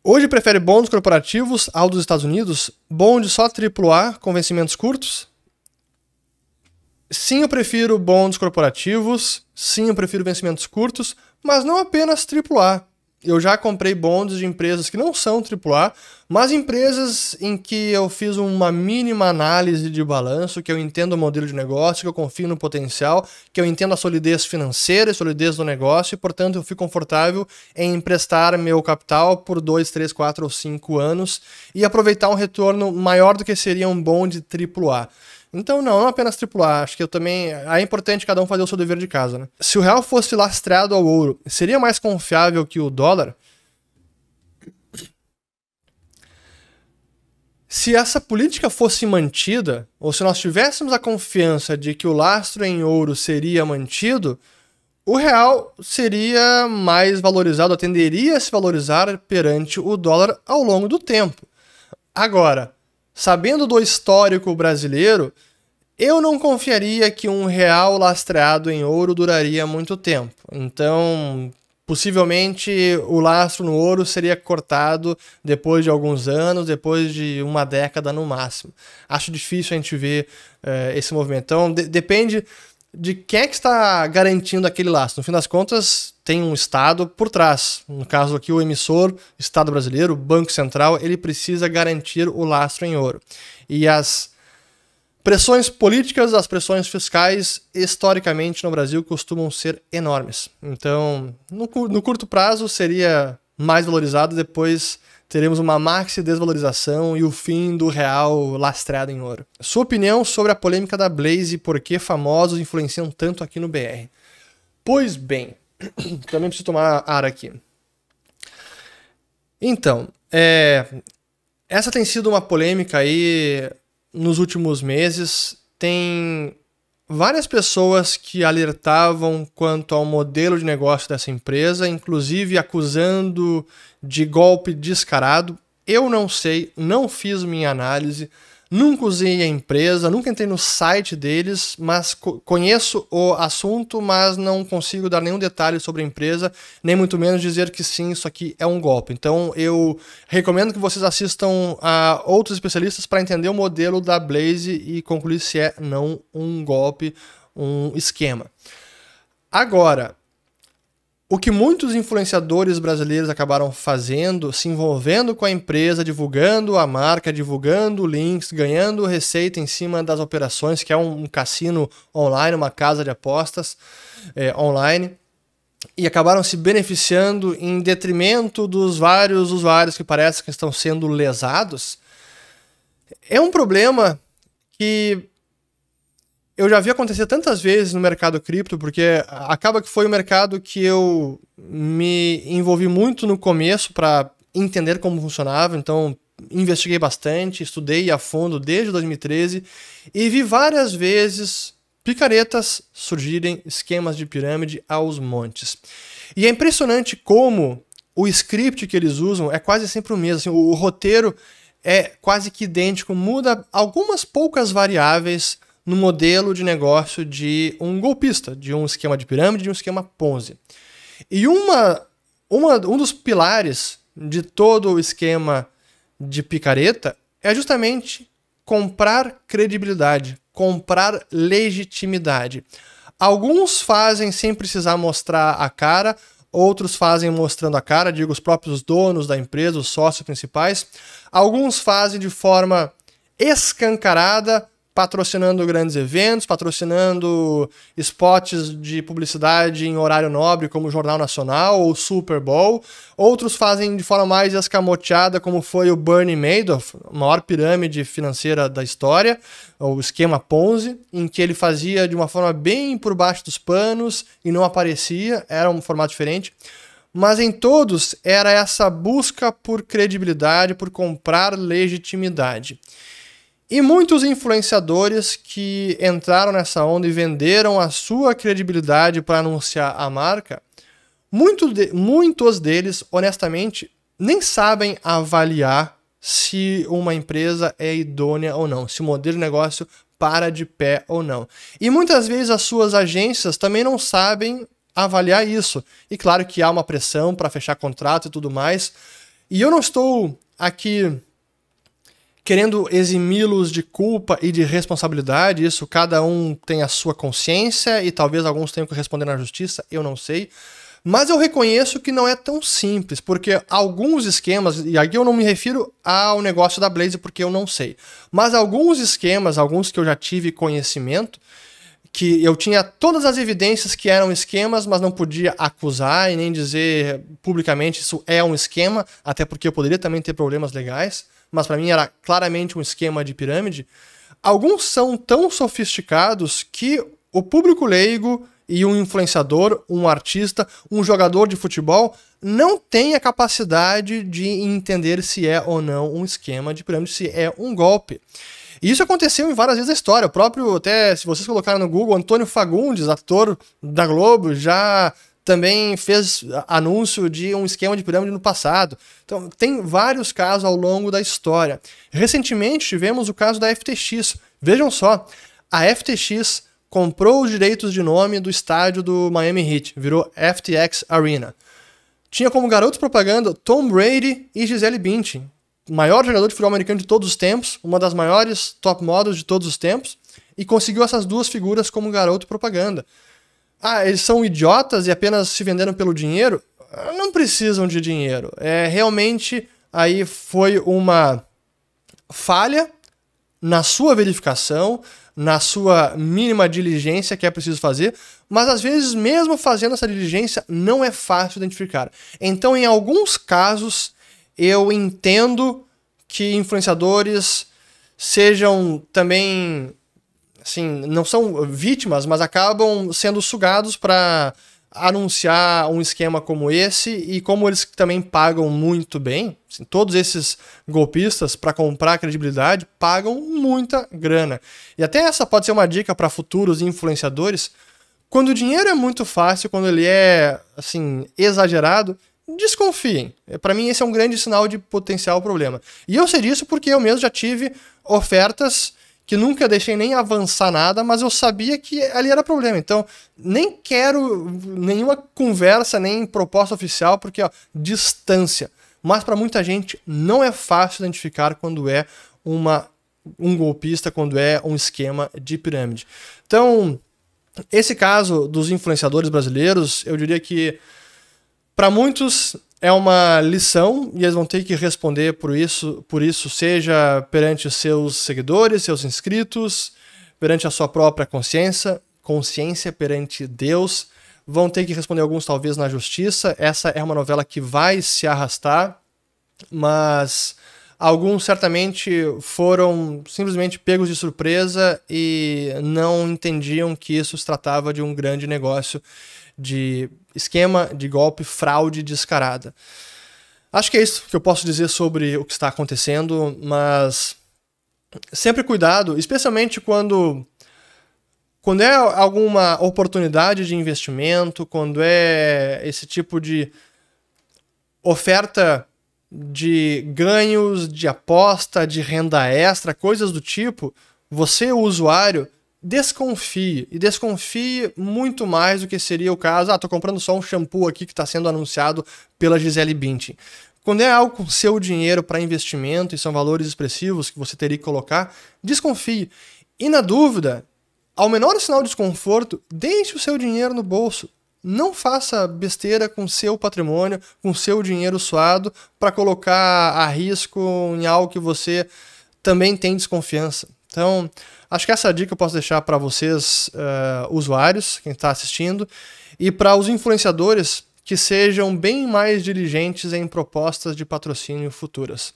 Hoje prefere bonds corporativos ao dos Estados Unidos? Bonds só AAA com vencimentos curtos? Sim, eu prefiro bonds corporativos. Sim, eu prefiro vencimentos curtos, mas não apenas AAA. Eu já comprei bonds de empresas que não são AAA, mas empresas em que eu fiz uma mínima análise de balanço, que eu entendo o modelo de negócio, que eu confio no potencial, que eu entendo a solidez financeira e solidez do negócio, e, portanto, eu fico confortável em emprestar meu capital por 2, 3, 4 ou 5 anos e aproveitar um retorno maior do que seria um bond AAA. Então, não apenas AAA, acho que eu também... É importante cada um fazer o seu dever de casa, né? Se o real fosse lastreado ao ouro, seria mais confiável que o dólar? Se essa política fosse mantida, ou se nós tivéssemos a confiança de que o lastro em ouro seria mantido, o real seria mais valorizado, tenderia a se valorizar perante o dólar ao longo do tempo. Agora, sabendo do histórico brasileiro, eu não confiaria que um real lastreado em ouro duraria muito tempo. Então, possivelmente, o lastro no ouro seria cortado depois de alguns anos, depois de uma década no máximo. Acho difícil a gente ver esse movimento. Então, depende de quem é que está garantindo aquele lastro. No fim das contas, tem um Estado por trás. No caso aqui, o emissor, Estado brasileiro, o Banco Central, ele precisa garantir o lastro em ouro. E as pressões políticas, as pressões fiscais, historicamente no Brasil, costumam ser enormes. Então, no curto prazo, seria mais valorizado, depois teremos uma maxi desvalorização e o fim do real lastreado em ouro. Sua opinião sobre a polêmica da Blaze e por que famosos influenciam tanto aqui no BR? Pois bem, também preciso tomar ar aqui. Então, essa tem sido uma polêmica aí nos últimos meses. Tem várias pessoas que alertavam quanto ao modelo de negócio dessa empresa, inclusive acusando de golpe descarado. Eu não sei, não fiz minha análise, nunca usei a empresa, nunca entrei no site deles, mas conheço o assunto, mas não consigo dar nenhum detalhe sobre a empresa, nem muito menos dizer que sim, isso aqui é um golpe. Então eu recomendo que vocês assistam a outros especialistas para entender o modelo da Blaze e concluir se é não um golpe, um esquema. Agora, o que muitos influenciadores brasileiros acabaram fazendo, se envolvendo com a empresa, divulgando a marca, divulgando links, ganhando receita em cima das operações, que é um cassino online, uma casa de apostas online, e acabaram se beneficiando em detrimento dos vários usuários que parece que estão sendo lesados, é um problema que eu já vi acontecer tantas vezes no mercado cripto, porque acaba que foi o mercado que eu me envolvi muito no começo para entender como funcionava. Então, investiguei bastante, estudei a fundo desde 2013 e vi várias vezes picaretas surgirem, esquemas de pirâmide aos montes. E é impressionante como o script que eles usam é quase sempre o mesmo. Assim, o roteiro é quase que idêntico, muda algumas poucas variáveis no modelo de negócio de um golpista, de um esquema de pirâmide, de um esquema Ponzi. E um dos pilares de todo o esquema de picareta é justamente comprar credibilidade, comprar legitimidade. Alguns fazem sem precisar mostrar a cara, outros fazem mostrando a cara, digo, os próprios donos da empresa, os sócios principais. Alguns fazem de forma escancarada, patrocinando grandes eventos, patrocinando spots de publicidade em horário nobre, como o Jornal Nacional ou o Super Bowl. Outros fazem de forma mais escamoteada, como foi o Bernie Madoff, a maior pirâmide financeira da história, o esquema Ponzi, em que ele fazia de uma forma bem por baixo dos panos e não aparecia, era um formato diferente. Mas em todos era essa busca por credibilidade, por comprar legitimidade. E muitos influenciadores que entraram nessa onda e venderam a sua credibilidade para anunciar a marca, muitos deles, honestamente, nem sabem avaliar se uma empresa é idônea ou não, se o modelo de negócio para de pé ou não. E muitas vezes as suas agências também não sabem avaliar isso. E claro que há uma pressão para fechar contrato e tudo mais. E eu não estou aqui querendo eximi-los de culpa e de responsabilidade, isso cada um tem a sua consciência e talvez alguns tenham que responder na justiça, eu não sei. Mas eu reconheço que não é tão simples, porque alguns esquemas, e aqui eu não me refiro ao negócio da Blaze porque eu não sei, mas alguns esquemas, alguns que eu já tive conhecimento, que eu tinha todas as evidências que eram esquemas, mas não podia acusar e nem dizer publicamente isso é um esquema, até porque eu poderia também ter problemas legais, mas para mim era claramente um esquema de pirâmide. Alguns são tão sofisticados que o público leigo e um influenciador, um artista, um jogador de futebol não tem a capacidade de entender se é ou não um esquema de pirâmide, se é um golpe. E isso aconteceu em várias vezes na história. O próprio, até se vocês colocarem no Google, Antônio Fagundes, ator da Globo, já também fez anúncio de um esquema de pirâmide no passado. Então, tem vários casos ao longo da história. Recentemente, tivemos o caso da FTX. Vejam só, a FTX comprou os direitos de nome do estádio do Miami Heat, virou FTX Arena. Tinha como garotos propaganda Tom Brady e Gisele Bündchen, o maior jogador de futebol americano de todos os tempos, uma das maiores top models de todos os tempos, e conseguiu essas duas figuras como garoto propaganda. Ah, eles são idiotas e apenas se venderam pelo dinheiro? Não precisam de dinheiro. Realmente, aí foi uma falha na sua verificação, na sua mínima diligência que é preciso fazer, mas às vezes, mesmo fazendo essa diligência, não é fácil identificar. Então, em alguns casos, eu entendo que influenciadores sejam também, assim, não são vítimas, mas acabam sendo sugados para anunciar um esquema como esse, e como eles também pagam muito bem, assim, todos esses golpistas, para comprar credibilidade, pagam muita grana. E até essa pode ser uma dica para futuros influenciadores. Quando o dinheiro é muito fácil, quando ele é assim exagerado, desconfiem. Para mim esse é um grande sinal de potencial problema. E eu sei disso porque eu mesmo já tive ofertas que nunca deixei nem avançar nada, mas eu sabia que ali era problema. Então, nem quero nenhuma conversa, nem proposta oficial, porque, ó, distância. Mas para muita gente não é fácil identificar quando é um golpista, quando é um esquema de pirâmide. Então, esse caso dos influenciadores brasileiros, eu diria que para muitos é uma lição e eles vão ter que responder por isso, seja perante os seus seguidores, seus inscritos, perante a sua própria consciência perante Deus. Vão ter que responder alguns talvez na justiça. Essa é uma novela que vai se arrastar, mas alguns certamente foram simplesmente pegos de surpresa e não entendiam que isso se tratava de um grande negócio de esquema, de golpe, fraude descarada. Acho que é isso que eu posso dizer sobre o que está acontecendo, mas sempre cuidado, especialmente quando é alguma oportunidade de investimento, quando é esse tipo de oferta de ganhos, de aposta, de renda extra, coisas do tipo, você, o usuário, desconfie, e desconfie muito mais do que seria o caso, tô comprando só um shampoo aqui que está sendo anunciado pela Gisele Bündchen. Quando é algo com seu dinheiro para investimento e são valores expressivos que você teria que colocar, desconfie. E na dúvida, ao menor sinal de desconforto, deixe o seu dinheiro no bolso. Não faça besteira com seu patrimônio, com seu dinheiro suado, para colocar a risco em algo que você também tem desconfiança. Então, acho que essa dica eu posso deixar para vocês, usuários, quem está assistindo, e para os influenciadores que sejam bem mais diligentes em propostas de patrocínio futuras.